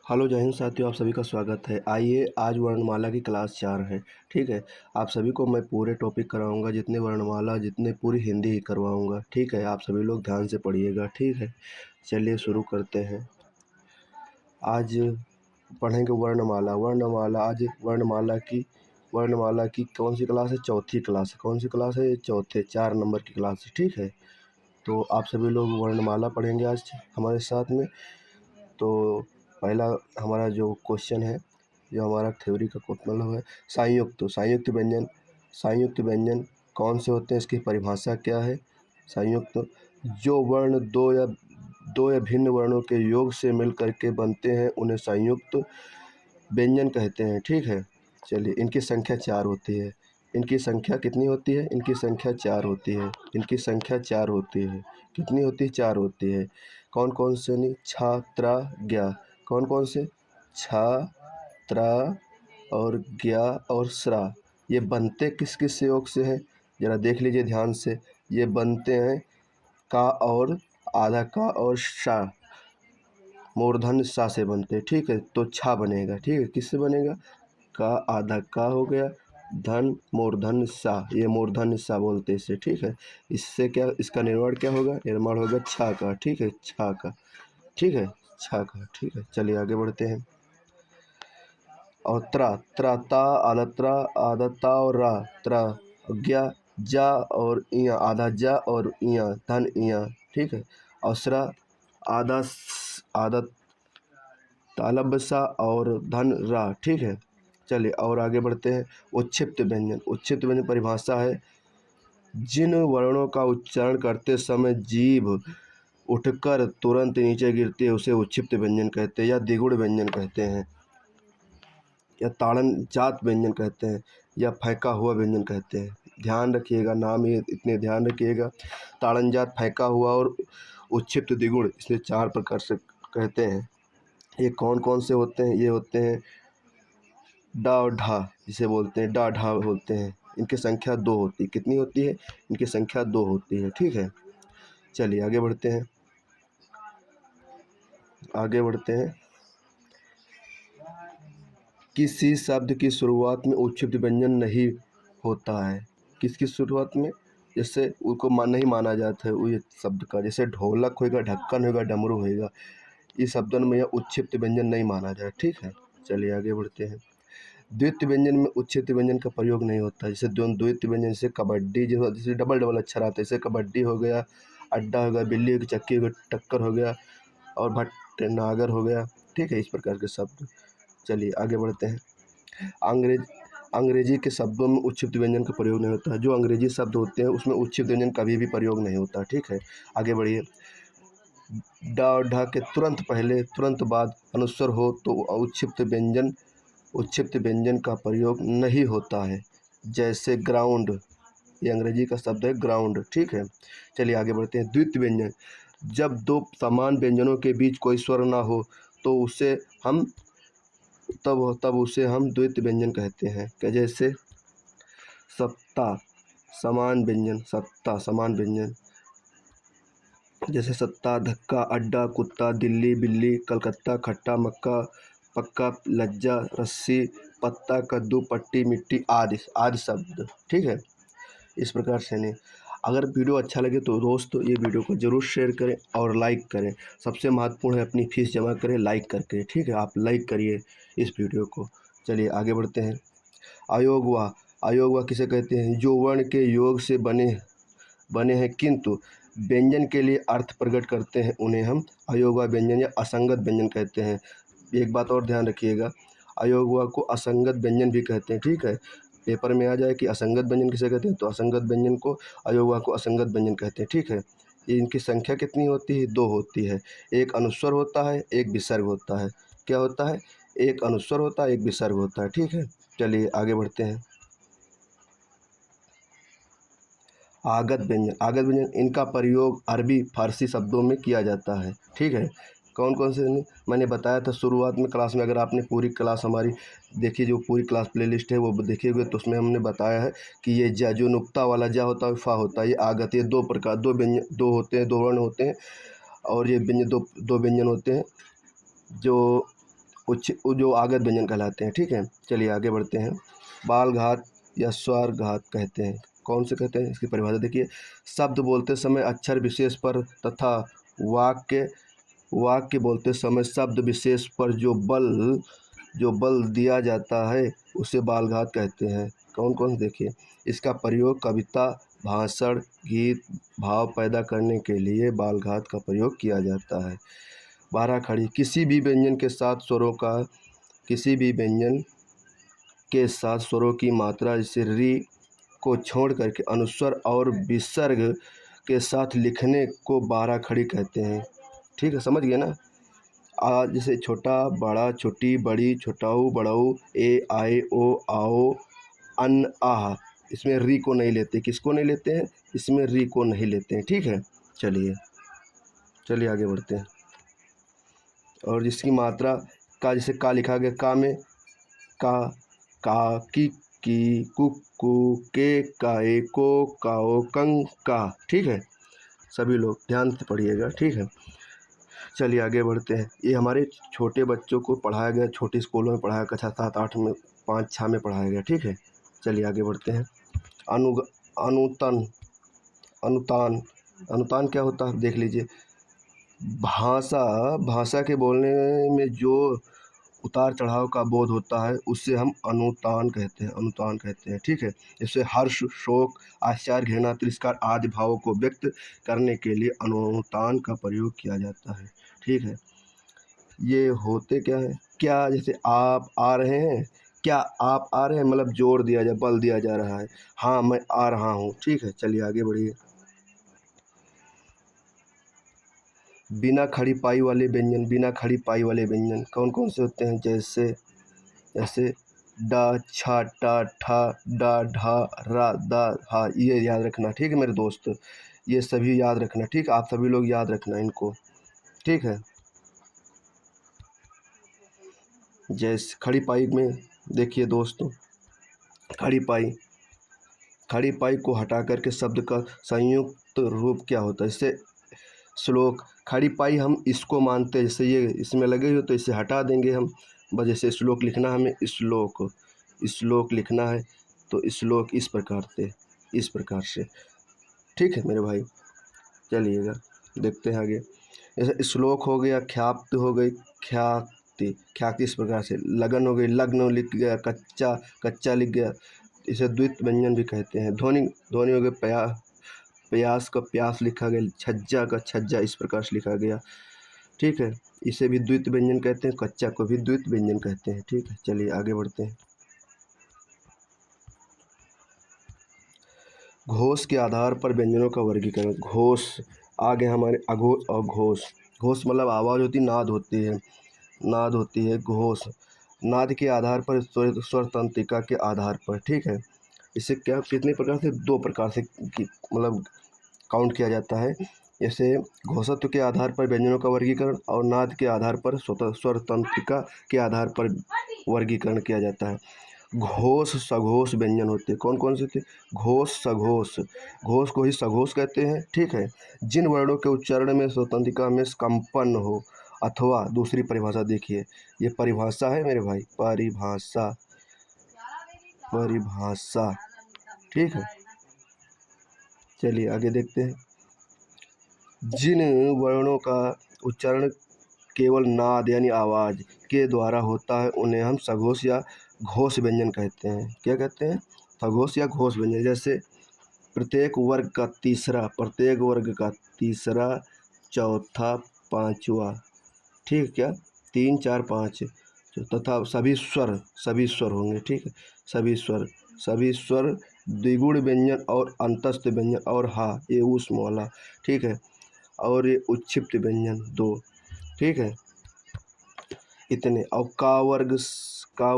Hello जय हिंद साथियों, आप सभी का स्वागत है। आइए आज वर्णमाला की क्लास 4 है। ठीक है, आप सभी को मैं पूरे टॉपिक कराऊंगा, जितने वर्णमाला जितने पूरी हिंदी ही करवाऊंगा। ठीक है, आप सभी लोग ध्यान से पढ़िएगा। ठीक है, चलिए शुरू करते हैं। आज पढ़ेंगे वर्णमाला। आज वर्णमाला की कौन सी क्लास है? चौथी क्लास है। कौन सी क्लास है? चौथे 4 नंबर की क्लास है। ठीक है, तो आप सभी लोग वर्णमाला पढ़ेंगे आज हमारे साथ में। तो पहला हमारा जो क्वेश्चन है, जो हमारा थ्योरी का मतलब है संयुक्त व्यंजन कौन से होते हैं? इसकी परिभाषा क्या है? संयुक्त जो वर्ण दो या भिन्न वर्णों के योग से मिल करके बनते हैं, उन्हें संयुक्त व्यंजन कहते हैं। ठीक है, चलिए इनकी संख्या 4 होती है। इनकी संख्या कितनी होती है? इनकी संख्या 4 होती है। इनकी संख्या 4 होती है। कितनी होती है? 4 होती है। कौन कौन से? नहीं, छा त्रा ज्ञा। कौन कौन से? छा त्रा और ज्ञा और स्रा। ये बनते किस किस योग से हैं? जरा देख लीजिए ध्यान से। ये बनते हैं का और आधा का और शा, मूर्धन्य सा से बनते हैं। ठीक है, तो छा बनेगा। ठीक है, किससे बनेगा? का आधा का हो गया, धन मूर्धन्य सा, ये मूर्धन्य सा बोलते हैं इसे। ठीक है, इससे क्या, इसका निर्माण क्या होगा? निर्माण होगा छा का। ठीक है, छा का। ठीक है, छा का। ठीक है, चलिए आगे बढ़ते हैं। और त्रा त्रा ता आधा ता और रा त्रा, ज्ञा जा और इया, आधा जा और इया, धन इया। ठीक है, और स्रा आधा तालब सा और धन रा। ठीक है, चलिए और आगे बढ़ते हैं। उच्छिप्त व्यंजन। उच्छिप्त व्यंजन परिभाषा है, जिन वर्णों का उच्चारण करते समय जीभ उठकर तुरंत नीचे गिरती है, उसे उच्छिप्त व्यंजन कहते हैं, या द्विगुण व्यंजन कहते हैं, या ताड़न जात व्यंजन कहते हैं, या फेंका हुआ व्यंजन कहते हैं। ध्यान रखिएगा, नाम ये इतने ध्यान रखिएगा। ताड़न जात, फेंका हुआ और उच्छिप्त द्विगुण, इसलिए 4 प्रकार से कहते हैं। ये कौन कौन से होते हैं? ये होते हैं डा और ढा, जिसे बोलते हैं डा ढा बोलते हैं। इनकी संख्या 2 होती है। कितनी होती है? इनकी संख्या 2 होती है। ठीक है, चलिए आगे बढ़ते हैं। आगे बढ़ते हैं। किसी शब्द की शुरुआत में उच्छिप्त व्यंजन नहीं होता है। किसकी शुरुआत में? जैसे उसको नहीं माना जाता है वो ये शब्द का, जैसे ढोलक होगा, ढक्कन होगा, डमरू होगा, इस शब्दों में यह उच्छिप्त व्यंजन नहीं माना जाए। ठीक है, चलिए आगे बढ़ते हैं। द्वित्व व्यंजन में उच्छिप्त व्यंजन का प्रयोग नहीं होता। जैसे द्वित्व व्यंजन से कबड्डी, जैसे डबल डबल अक्षर आते हैं, जैसे कबड्डी हो गया, अड्डा हो गया, बिल्ली हो गई, चक्की हो गई, टक्कर हो गया, और भट्ट नागर हो गया। ठीक है, इस प्रकार के शब्द। चलिए आगे बढ़ते हैं। अंग्रेजी के शब्दों में उच्छिप्त व्यंजन का प्रयोग नहीं होता है। जो अंग्रेजी शब्द होते हैं उसमें उच्छिप्त व्यंजन कभी भी प्रयोग नहीं होता। ठीक है, आगे बढ़िए। डा और ढा के तुरंत पहले तुरंत बाद अनुस्वर हो तो उच्छिप्त व्यंजन का प्रयोग नहीं होता है। जैसे ग्राउंड, ये अंग्रेजी का शब्द है ग्राउंड। ठीक है, चलिए आगे बढ़ते हैं। द्वित्व व्यंजन, जब दो समान व्यंजनों के बीच कोई स्वर ना हो तो उसे हम तब उसे हम द्वित्व व्यंजन कहते हैं। क्या? जैसे सत्ता समान व्यंजन, सत्ता समान व्यंजन, जैसे सत्ता, धक्का, अड्डा, कुत्ता, दिल्ली, बिल्ली, कलकत्ता, खट्टा, मक्का, पक्का, लज्जा, रस्सी, पत्ता, कद्दू, पट्टी, मिट्टी आदि आदि शब्द। ठीक है, इस प्रकार से। नहीं, अगर वीडियो अच्छा लगे तो दोस्तों ये वीडियो को ज़रूर शेयर करें और लाइक करें। सबसे महत्वपूर्ण है अपनी फीस जमा करें लाइक करके। ठीक है, आप लाइक करिए इस वीडियो को। चलिए आगे बढ़ते हैं। अयोग व किसे कहते हैं? जो वर्ण के योग से बने बने हैं किंतु व्यंजन के लिए अर्थ प्रकट करते हैं, उन्हें हम अयोगवा व्यंजन या असंगत व्यंजन कहते हैं। एक बात और ध्यान रखिएगा, अयोगवा को असंगत व्यंजन भी कहते हैं। ठीक है, पेपर में आ जाए कि असंगत व्यंजन किसे कहते हैं, तो असंगत व्यंजन को, अयोगवा को असंगत व्यंजन कहते हैं। ठीक है, इनकी संख्या कितनी होती है? 2 होती है। एक अनुस्वर होता है, एक विसर्ग होता है। क्या होता है? एक अनुस्वर होता है, एक विसर्ग होता है। ठीक है, चलिए आगे बढ़ते हैं। आगत व्यंजन, इनका प्रयोग अरबी फारसी शब्दों में किया जाता है। ठीक है, कौन कौन से? मैंने बताया था शुरुआत में क्लास में, अगर आपने पूरी क्लास हमारी देखी, जो पूरी क्लास प्लेलिस्ट है वो देखे हुए, तो उसमें हमने बताया है कि ये जा जो नुक्ता वाला जा होता है, फा होता है, ये आगत, ये 2 प्रकार, 2 व्यंजन, 2 होते हैं, 2 वर्ण होते हैं, और ये व्यंजन दो व्यंजन होते हैं जो जो आगत व्यंजन कहलाते हैं। ठीक है, चलिए आगे बढ़ते हैं। बाल घात या स्वर घात कहते हैं, कौन से कहते हैं, इसकी परिभाषा देखिए। शब्द बोलते समय अक्षर विशेष पर तथा वाक्य वाक्य बोलते समय शब्द विशेष पर जो बल दिया जाता है उसे बाल घात कहते हैं। कौन कौन देखिए। इसका प्रयोग कविता, भाषण, गीत, भाव पैदा करने के लिए बाल घात का प्रयोग किया जाता है। बारह खड़ी, किसी भी व्यंजन के साथ स्वरों की मात्रा जैसे री को छोड़ करके अनुस्वर और विसर्ग के साथ लिखने को बारह खड़ी कहते हैं। ठीक है, समझ गए ना। जैसे छोटा, बड़ा, छोटी, बड़ी, छोटाऊ, बड़ऊ, ए, आए, ओ, आओ, अन, आह, इसमें री को नहीं लेते। किसको नहीं लेते हैं, इसमें री को नहीं लेते हैं। ठीक है, चलिए आगे बढ़ते हैं। और जिसकी मात्रा का, जैसे का लिखा गया, का में का, की, कुक्कू, के, काए, को, काओ, कंग, का। ठीक है, सभी लोग ध्यान से पढ़िएगा। ठीक है, चलिए आगे बढ़ते हैं। ये हमारे छोटे बच्चों को पढ़ाया गया, छोटे स्कूलों में पढ़ाया, कक्षा 7, 8 में, 5, 6 में पढ़ाया गया। ठीक है, चलिए आगे बढ़ते हैं। अनुतान अनुतान क्या होता है, देख लीजिए। भाषा के बोलने में जो उतार चढ़ाव का बोध होता है उससे हम अनुतान कहते हैं। ठीक है, इससे हर्ष, शोक, आश्चर्य, घृणा, तिरस्कार आदि भावों को व्यक्त करने के लिए अनुतान का प्रयोग किया जाता है। ठीक है, ये होते क्या है, क्या, जैसे आप आ रहे हैं, क्या आप आ रहे हैं, मतलब जोर दिया जा, बल दिया जा रहा है। हाँ, मैं आ रहा हूँ। ठीक है, चलिए आगे बढ़िए। बिना खड़ी पाई वाले व्यंजन कौन कौन से होते हैं, जैसे डा, छा, टा, ठा, डा, ढा, रा, दा, हा। ये याद रखना। ठीक है मेरे दोस्त, ये सभी याद रखना। ठीक, आप सभी लोग याद रखना इनको। ठीक है, जैसे खड़ी पाई में देखिए दोस्तों, खड़ी पाई को हटा करके शब्द का संयुक्त रूप क्या होता है, इससे श्लोक। खड़ी पाई हम इसको मानते हैं, जैसे ये इसमें लगे हुए तो इसे हटा देंगे हम, बस जैसे श्लोक लिखना, हमें श्लोक लिखना है तो श्लोक इस प्रकार से। ठीक है मेरे भाई, चलिएगा देखते हैं आगे। जैसे श्लोक हो गया, ख्याप्त हो गई, ख्याति इस प्रकार से। लगन हो गई, लग्न लिख गया, कच्चा लिख गया, इसे द्वित व्यंजन भी कहते हैं। ध्वनि हो गया, प्यास का प्यास लिखा गया, छज्जा का छज्जा इस प्रकार से लिखा गया। ठीक है, इसे भी द्वित व्यंजन कहते हैं, कच्चा को भी द्वित व्यंजन कहते हैं। ठीक है, चलिए आगे बढ़ते हैं। घोष के आधार पर व्यंजनों का वर्गीकरण। घोष आगे हमारे अघोष और घोष। घोष मतलब आवाज़ होती, नाद होती है। घोष नाद के आधार पर, स्वर तंत्रिका के आधार पर। ठीक है, इसे क्या, कितने प्रकार से, 2 प्रकार से मतलब काउंट किया जाता है। जैसे घोषत्व के आधार पर व्यंजनों का वर्गीकरण और नाद के आधार पर स्वर तंत्रिका के आधार पर वर्गीकरण किया जाता है। घोष सघोष व्यंजन होते हैं, कौन कौन से थे, घोष सघोष। घोष को ही सघोष कहते हैं। ठीक है, जिन वर्णों के उच्चारण में स्वतंत्रिका में कंपन हो, अथवा दूसरी परिभाषा देखिए, ये परिभाषा है मेरे भाई, परिभाषा। ठीक है, चलिए आगे देखते हैं। जिन वर्णों का उच्चारण केवल नाद यानी आवाज़ के द्वारा होता है उन्हें हम सघोष या घोष व्यंजन कहते हैं। क्या कहते हैं, सघोष या घोष व्यंजन। जैसे प्रत्येक वर्ग का तीसरा, चौथा, पांचवा। ठीक, क्या, 3, 4, 5 तथा सभी स्वर होंगे। ठीक है, सभी स्वर द्विगुण व्यंजन और अंतस्थ व्यंजन, और हाँ ये ऊष्म वाला। ठीक है, और ये उच्छिप्त व्यंजन 2। ठीक है, इतने। और का वर्ग का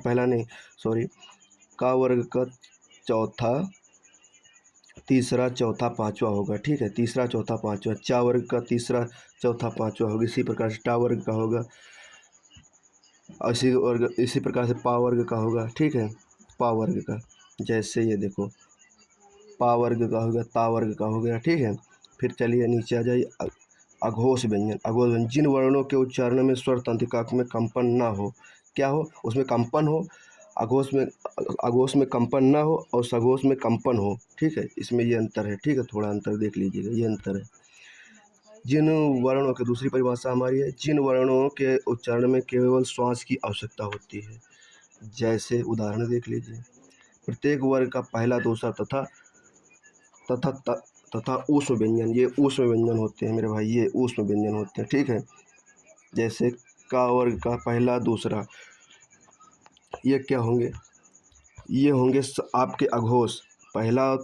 पहला नहीं, सॉरी, का वर्ग का चौथा, तीसरा, चौथा, पांचवा होगा। ठीक है, तीसरा, चौथा, पांचवा। चा वर्ग का तीसरा, चौथा, पांचवा होगा। इसी प्रकार से टा वर्ग का होगा, इसी प्रकार से पा वर्ग का होगा। ठीक है, पा वर्ग का, जैसे ये देखो, पा वर्ग का हो गया, ता वर्ग का हो गया। ठीक है, फिर चलिए नीचे आ जाइए। अघोष व्यंजन। अघोष व्यंजन जिन वर्णों के उच्चारण में स्वर तंत्रिका में कंपन ना हो, क्या हो, उसमें कंपन हो। अघोष में कंपन ना हो और सघोष में कंपन हो। ठीक है, इसमें ये अंतर है। ठीक है, थोड़ा अंतर देख लीजिएगा, ये अंतर है। जिन वर्णों की दूसरी परिभाषा हमारी है, जिन वर्णों के उच्चारण में केवल श्वास की आवश्यकता होती है। जैसे उदाहरण देख लीजिए, प्रत्येक वर्ग का पहला, दूसरा तथा तथा तथा ऊष्म व्यंजन, ये ऊष्म व्यंजन होते हैं मेरे भाई, ये ऊष्म व्यंजन होते हैं। ठीक है, जैसे का वर्ग का पहला, दूसरा, ये क्या होंगे, ये होंगे आपके अघोष। पहला,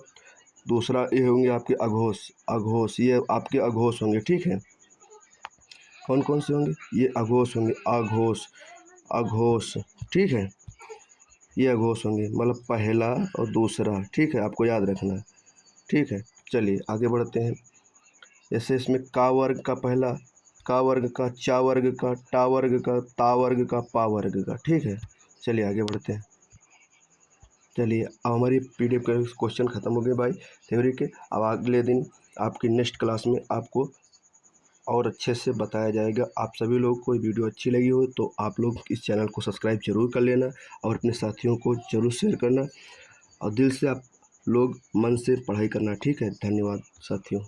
दूसरा, ये होंगे आपके अघोष, ये आपके अघोष होंगे। ठीक है, कौन कौन से होंगे, ये अघोष होंगे, अघोष। ठीक है, ये अघोष होंगे, मतलब पहला और दूसरा। ठीक है, आपको याद रखना है। ठीक है, चलिए आगे बढ़ते हैं। जैसे इसमें का वर्ग का पहला, का वर्ग का, चा वर्ग का, टा वर्ग का, ता वर्ग का, पा वर्ग का। ठीक है, चलिए आगे बढ़ते हैं। चलिए, अब हमारी पीडीएफ के क्वेश्चन ख़त्म हो गए भाई थ्योरी के। अब अगले दिन आपकी नेक्स्ट क्लास में आपको और अच्छे से बताया जाएगा। आप सभी लोगों को वीडियो अच्छी लगी हो तो आप लोग इस चैनल को सब्सक्राइब जरूर कर लेना और अपने साथियों को ज़रूर शेयर करना, और दिल से आप लोग मन से पढ़ाई करना। ठीक है, धन्यवाद साथियों।